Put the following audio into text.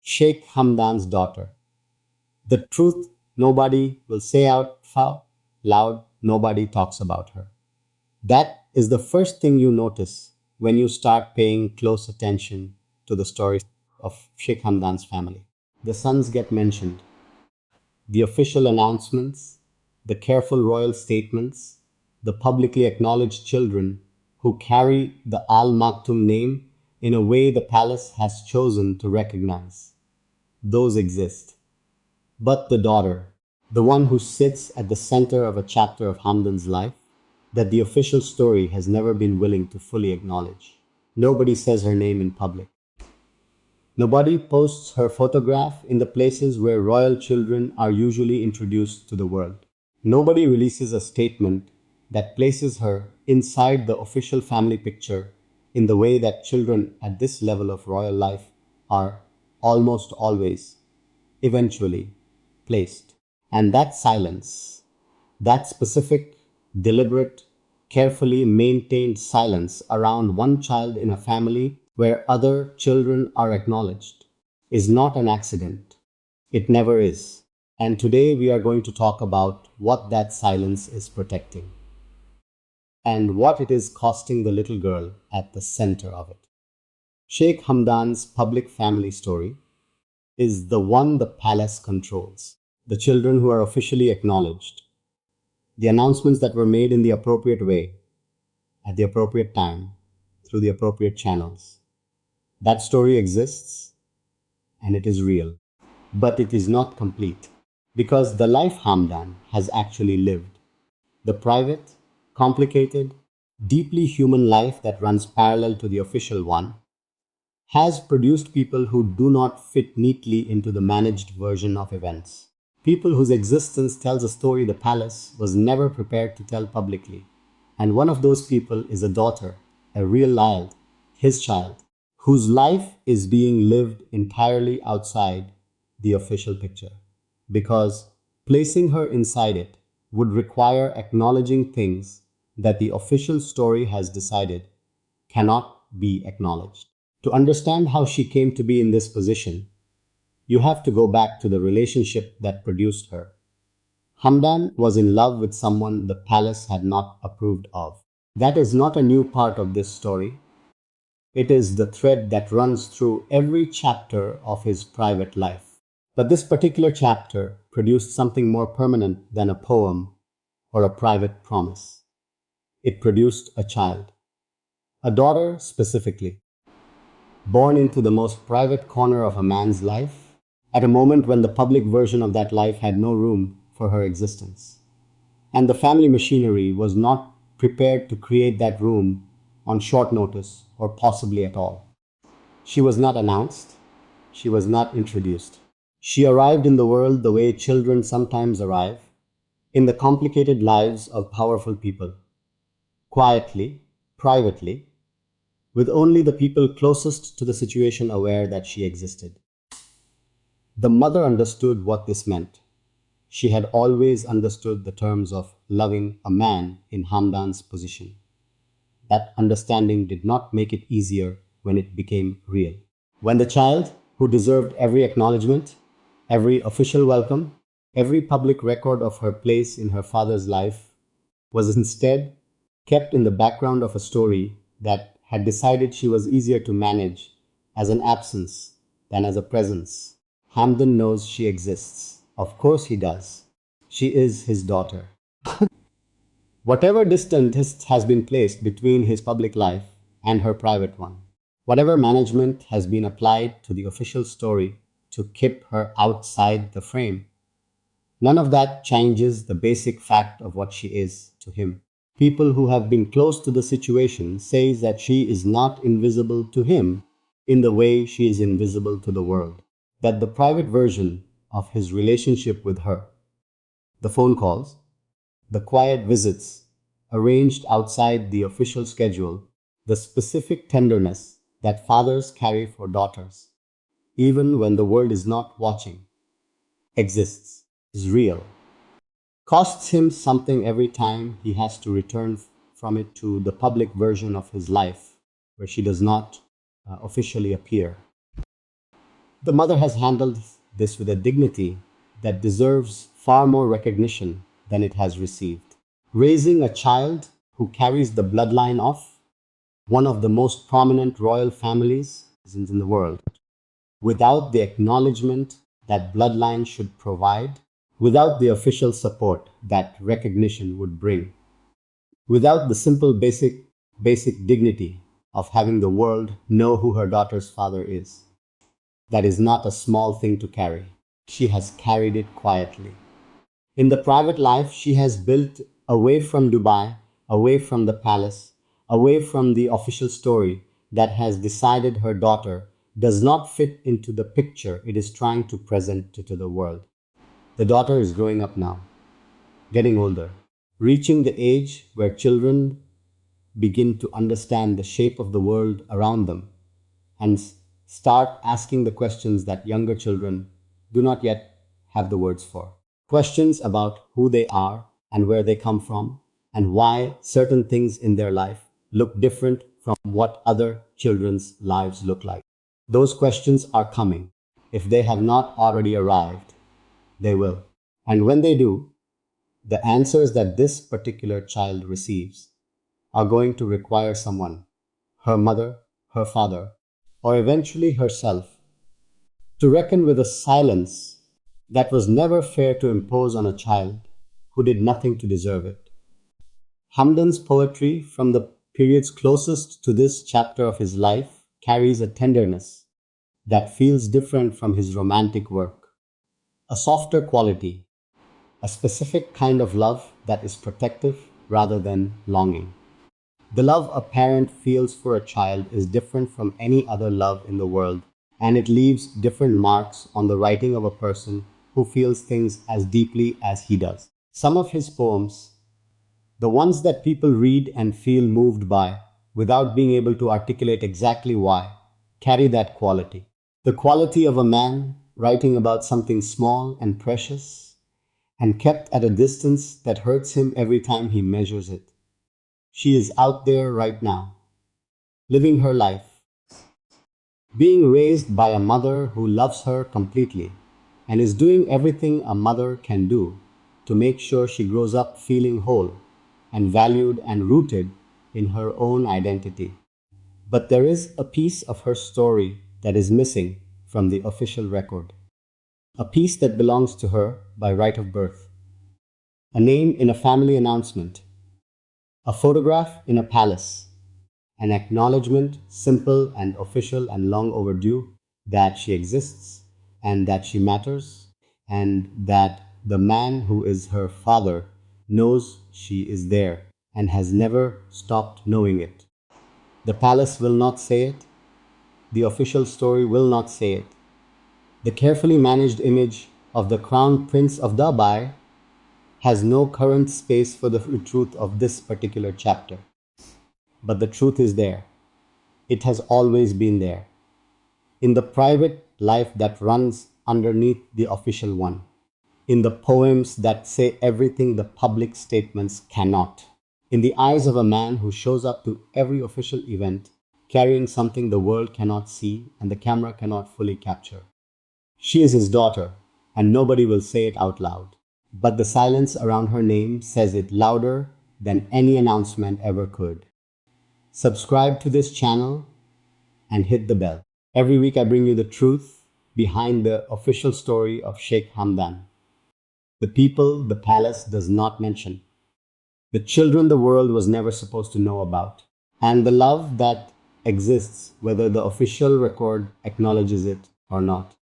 Sheikh Hamdan's daughter. The truth nobody will say out loud, nobody talks about her. That is the first thing you notice when you start paying close attention to the story of Sheikh Hamdan's family. The sons get mentioned, the official announcements, the careful royal statements, the publicly acknowledged children who carry the Al Maktoum name in a way the palace has chosen to recognize. Those exist. But the daughter, the one who sits at the center of a chapter of Hamdan's life, that the official story has never been willing to fully acknowledge. Nobody says her name in public. Nobody posts her photograph in the places where royal children are usually introduced to the world. Nobody releases a statement that places her inside the official family picture in the way that children at this level of royal life are almost always, eventually, placed. And that silence, that specific, deliberate, carefully maintained silence around one child in a family where other children are acknowledged, is not an accident. It never is. And today we are going to talk about what that silence is protecting and what it is costing the little girl at the center of it. Sheikh Hamdan's public family story is the one the palace controls. The children who are officially acknowledged, the announcements that were made in the appropriate way, at the appropriate time, through the appropriate channels. That story exists and it is real, but it is not complete because the life Hamdan has actually lived, the private, complicated, deeply human life that runs parallel to the official one, has produced people who do not fit neatly into the managed version of events. People whose existence tells a story the palace was never prepared to tell publicly. And one of those people is a daughter, a real child, his child, whose life is being lived entirely outside the official picture. Because placing her inside it would require acknowledging things that the official story has decided cannot be acknowledged. To understand how she came to be in this position, you have to go back to the relationship that produced her. Hamdan was in love with someone the palace had not approved of. That is not a new part of this story. It is the thread that runs through every chapter of his private life. But this particular chapter produced something more permanent than a poem or a private promise. It produced a child, a daughter specifically, born into the most private corner of a man's life, at a moment when the public version of that life had no room for her existence. And the family machinery was not prepared to create that room on short notice or possibly at all. She was not announced, she was not introduced. She arrived in the world the way children sometimes arrive, in the complicated lives of powerful people, quietly, privately, with only the people closest to the situation aware that she existed. The mother understood what this meant. She had always understood the terms of loving a man in Hamdan's position. That understanding did not make it easier when it became real. When the child, who deserved every acknowledgement, every official welcome, every public record of her place in her father's life, was instead kept in the background of a story that had decided she was easier to manage as an absence than as a presence. Hamdan knows she exists. Of course he does. She is his daughter. Whatever distance has been placed between his public life and her private one, whatever management has been applied to the official story to keep her outside the frame, none of that changes the basic fact of what she is to him. People who have been close to the situation say that she is not invisible to him in the way she is invisible to the world. That the private version of his relationship with her, the phone calls, the quiet visits arranged outside the official schedule, the specific tenderness that fathers carry for daughters, even when the world is not watching, exists, is real, costs him something every time he has to return from it to the public version of his life where she does not officially appear. The mother has handled this with a dignity that deserves far more recognition than it has received. Raising a child who carries the bloodline of one of the most prominent royal families in the world, without the acknowledgement that bloodline should provide, without the official support that recognition would bring, without the simple basic dignity of having the world know who her daughter's father is. That is not a small thing to carry. She has carried it quietly. In the private life she has built, away from Dubai, away from the palace, away from the official story that has decided her daughter does not fit into the picture it is trying to present to the world. The daughter is growing up now, getting older, reaching the age where children begin to understand the shape of the world around them and start asking the questions that younger children do not yet have the words for. Questions about who they are and where they come from and why certain things in their life look different from what other children's lives look like. Those questions are coming. If they have not already arrived, they will. And when they do, the answers that this particular child receives are going to require someone, her mother, her father, or eventually herself, to reckon with a silence that was never fair to impose on a child who did nothing to deserve it. Hamdan's poetry, from the periods closest to this chapter of his life, carries a tenderness that feels different from his romantic work, a softer quality, a specific kind of love that is protective rather than longing. The love a parent feels for a child is different from any other love in the world, and it leaves different marks on the writing of a person who feels things as deeply as he does. Some of his poems, the ones that people read and feel moved by without being able to articulate exactly why, carry that quality. The quality of a man writing about something small and precious and kept at a distance that hurts him every time he measures it. She is out there right now, living her life, being raised by a mother who loves her completely and is doing everything a mother can do to make sure she grows up feeling whole and valued and rooted in her own identity. But there is a piece of her story that is missing from the official record, a piece that belongs to her by right of birth, a name in a family announcement, a photograph in a palace, an acknowledgement, simple and official and long overdue, that she exists and that she matters and that the man who is her father knows she is there and has never stopped knowing it. The palace will not say it. The official story will not say it. The carefully managed image of the Crown Prince of Dubai has no current space for the truth of this particular chapter. But the truth is there. It has always been there. In the private life that runs underneath the official one. In the poems that say everything the public statements cannot. In the eyes of a man who shows up to every official event carrying something the world cannot see and the camera cannot fully capture. She is his daughter, and nobody will say it out loud. But the silence around her name says it louder than any announcement ever could. Subscribe to this channel and hit the bell. Every week I bring you the truth behind the official story of Sheikh Hamdan. The people the palace does not mention. The children the world was never supposed to know about. And the love that exists whether the official record acknowledges it or not.